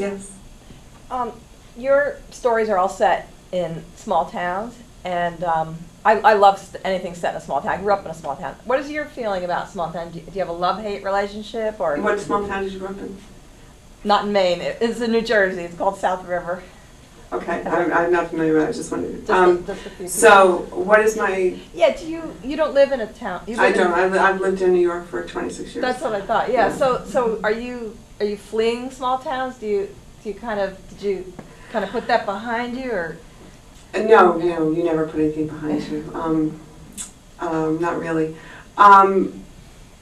Yes. Your stories are all set in small towns, and I love anything set in a small town. I grew up in a small town. What is your feeling about small town? Do you have a love-hate relationship, or What small town did you grow up in? not in Maine? It's in New Jersey. It's called South River. Okay, I'm not familiar with it. I just wanted to. Just a few so, what is my? Yeah, you don't live in a town? You I live don't. I've lived in New York for 26 years. That's what I thought. Yeah. So are you fleeing small towns? Did you kind of put that behind you, or? No, you never put anything behind you. Not really. I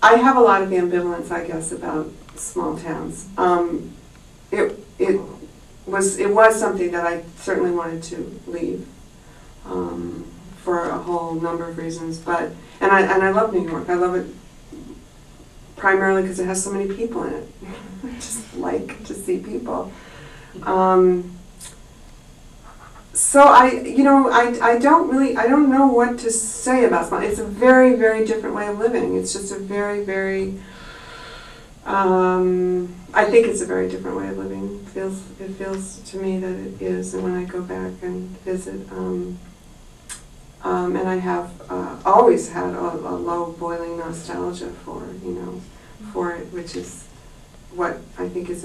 have a lot of ambivalence, I guess, about small towns. It was something that I certainly wanted to leave for a whole number of reasons. But I love New York. I love it primarily because it has so many people in it. I just like to see people. So I don't know what to say about small. It's a very, very different way of living. It's just a very, very, I think it's a very different way of living. It feels to me that it is, and when I go back and visit, and I have always had a low boiling nostalgia for it, which is what I think is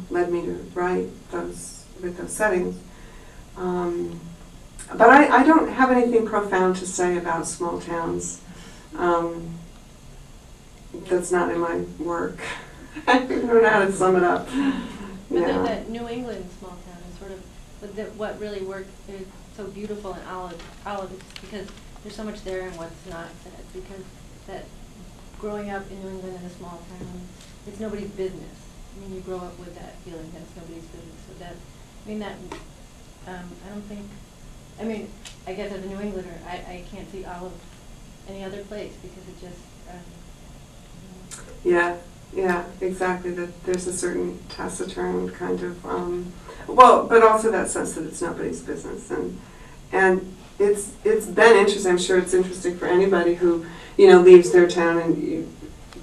led me to write those settings. But I don't have anything profound to say about small towns. That's not in my work. I don't know how to sum it up. But then that New England small town is sort of what really worked is so beautiful in Olive is because there's so much there and what's not said. Because that growing up in New England in a small town, it's nobody's business. I mean, you grow up with that feeling that it's nobody's business. So that, I mean, that. I don't think, I guess as a New Englander, I can't see Olive any other place because it just, Yeah, exactly. That there's a certain taciturn kind of, but also that sense that it's nobody's business. And it's been interesting. I'm sure it's interesting for anybody who, leaves their town and you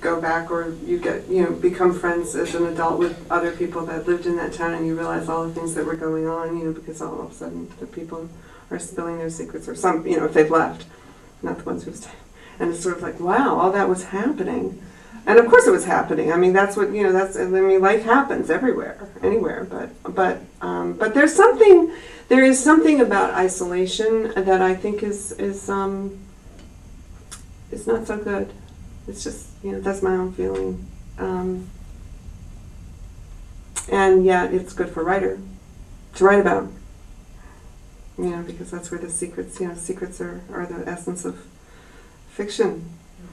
go back, or you get, become friends as an adult with other people that lived in that town, and you realize all the things that were going on, because all of a sudden the people are spilling their secrets, or some, if they've left, not the ones who've stayed. And it's sort of like, wow, all that was happening. And of course it was happening. I mean, that's what, life happens everywhere, anywhere. But there is something about isolation that I think is not so good. It's just, that's my own feeling. And yet it's good for a writer to write about, because that's where the secrets, secrets are the essence of fiction,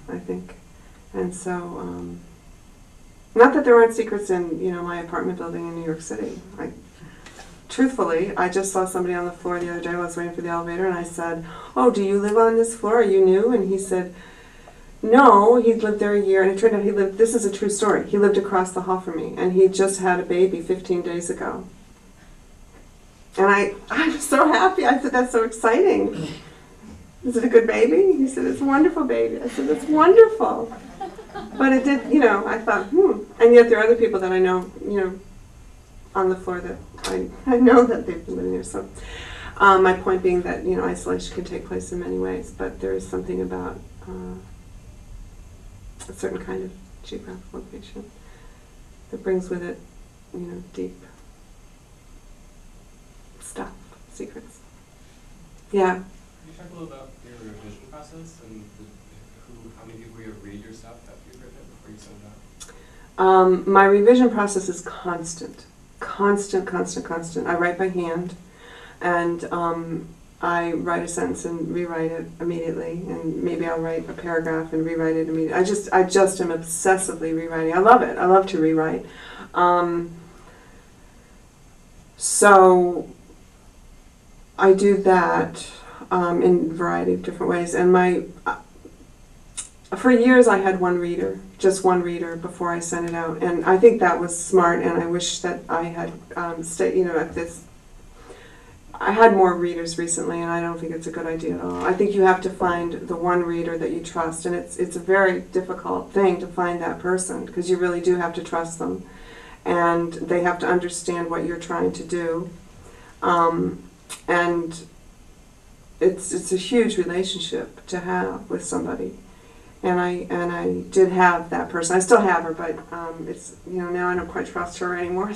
I think. And so, not that there aren't secrets in, my apartment building in New York City. Truthfully, I just saw somebody on the floor the other day while I was waiting for the elevator, and I said, "Oh, do you live on this floor? Are you new?" And he said, "No, he'd lived there a year," and it turned out this is a true story, he lived across the hall from me, and he just had a baby 15 days ago. And I was so happy. I said, "That's so exciting. Is it a good baby?" He said, "It's a wonderful baby." I said, "It's wonderful." But it did, I thought, And yet there are other people that I know, on the floor that I know that they've been living there. So my point being that, isolation can take place in many ways, but there is something about a certain kind of geographic location that brings with it, deep stuff, secrets. Yeah. Can you talk a little about your revision process and how many people you read your stuff after you've written it before you send it out? My revision process is constant. I write by hand, and I write a sentence and rewrite it immediately, and maybe I'll write a paragraph and rewrite it immediately. I just am obsessively rewriting. I love it. I love to rewrite. So I do that in a variety of different ways. And for years I had just one reader before I sent it out, and I think that was smart. And I wish that I had stayed, at this. I had more readers recently, and I don't think it's a good idea at all. I think you have to find the one reader that you trust, and it's a very difficult thing to find that person, because you really do have to trust them. and they have to understand what you're trying to do. And it's a huge relationship to have with somebody. And I did have that person. I still have her, but it's, now I don't quite trust her anymore.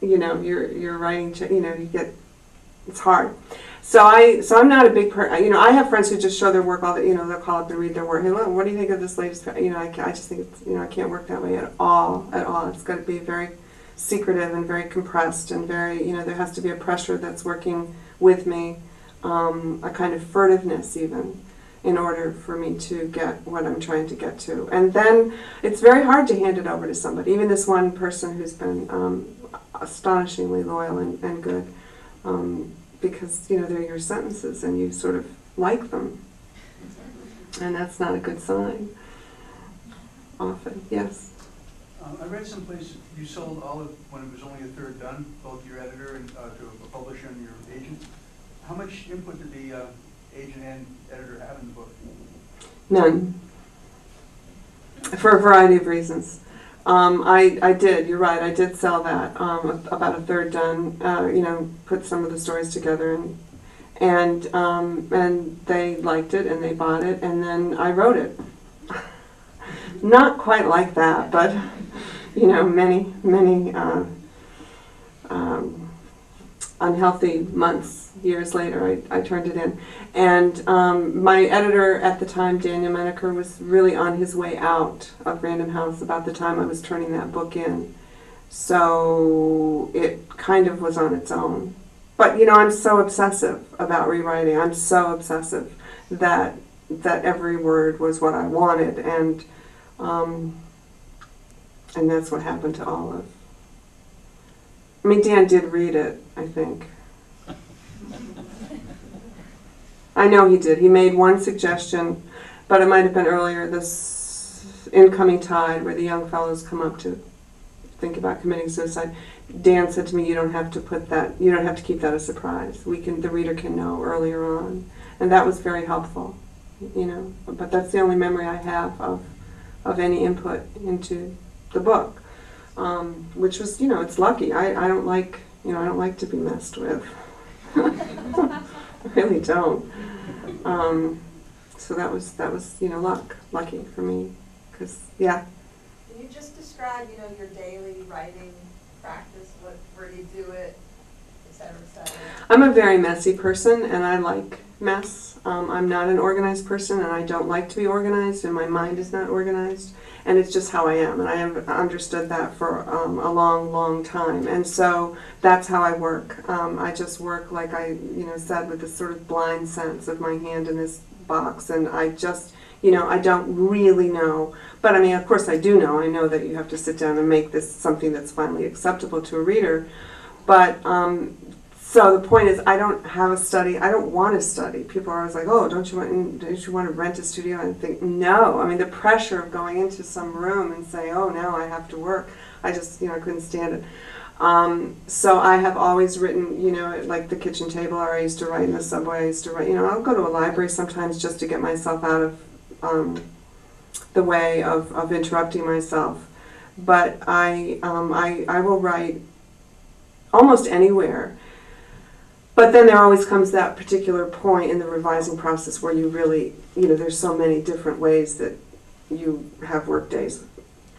You're writing, it's hard. So I'm not a big I have friends who just show their work all the, they'll call up and read their work. Hey, look, what do you think of this latest? I just think it's, I can't work that way at all. It's got to be very secretive and very compressed and very, there has to be a pressure that's working with me, a kind of furtiveness even, in order for me to get what I'm trying to get to. And then it's very hard to hand it over to somebody, even this one person who's been astonishingly loyal and good, because, they're your sentences and you sort of like them. And that's not a good sign, often. Yes? I read someplace you sold Olive when it was only a third done, both your editor and to a publisher and your agent. How much input did the agent and editor have in the book? None. For a variety of reasons. I did, you're right, I did sell that, about a third done, put some of the stories together, and they liked it and they bought it, and then I wrote it. Not quite like that, but many unhealthy months, years later, I turned it in. And my editor at the time, Daniel Menaker, was really on his way out of Random House about the time I was turning that book in. So it kind of was on its own. But, I'm so obsessive about rewriting. I'm so obsessive that every word was what I wanted. And that's what happened to Olive. I mean, Dan did read it, I think. I know he did. He made one suggestion, but it might have been earlier, this Incoming Tide, where the young fellows come up to think about committing suicide. Dan said to me, you don't have to put that, you don't have to keep that a surprise. The reader can know earlier on. And that was very helpful, But that's the only memory I have of any input into the book. Which was, it's lucky. I don't like, I don't like to be messed with. I really don't. So that was, lucky for me, because, yeah. Can you just describe, your daily writing practice? Where do you do it, et cetera, et cetera? I'm a very messy person, and I like mess. I'm not an organized person, and I don't like to be organized, and my mind is not organized. And it's just how I am, and I have understood that for a long, long time. And so that's how I work. I just work, like I said, with this sort of blind sense of my hand in this box, and I just, I don't really know. But I mean, of course I do know. I know that you have to sit down and make this something that's finally acceptable to a reader. But so the point is, I don't have a study. I don't want to study. People are always like, "Oh, don't you want to rent a studio?" And I think, no. I mean, the pressure of going into some room and saying, "Oh, now I have to work." I just, I couldn't stand it. So I have always written, at like the kitchen table, or I used to write in the subway. I used to write. I'll go to a library sometimes just to get myself out of the way of interrupting myself. But I will write almost anywhere. But then there always comes that particular point in the revising process where you really, there's so many different ways that you have work days.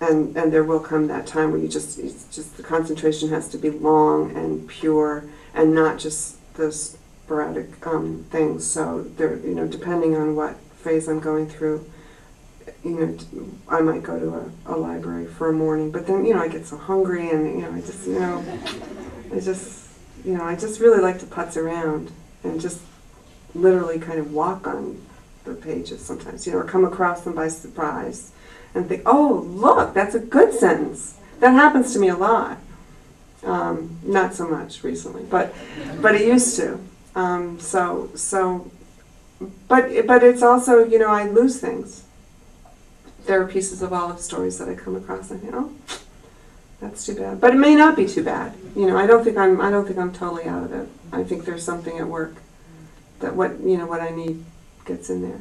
And there will come that time where it's just the concentration has to be long and pure and not just the sporadic things. So there, depending on what phase I'm going through, I might go to a library for a morning. But then, I get so hungry and, I just really like to putz around and just literally kind of walk on the pages sometimes, or come across them by surprise and think, oh, look, that's a good sentence. That happens to me a lot. Not so much recently, but it used to. But it's also, I lose things. There are pieces of Olive stories that I come across and I think, oh, that's too bad. But it may not be too bad. I don't think I'm totally out of it. I think there's something at work that what I need gets in there.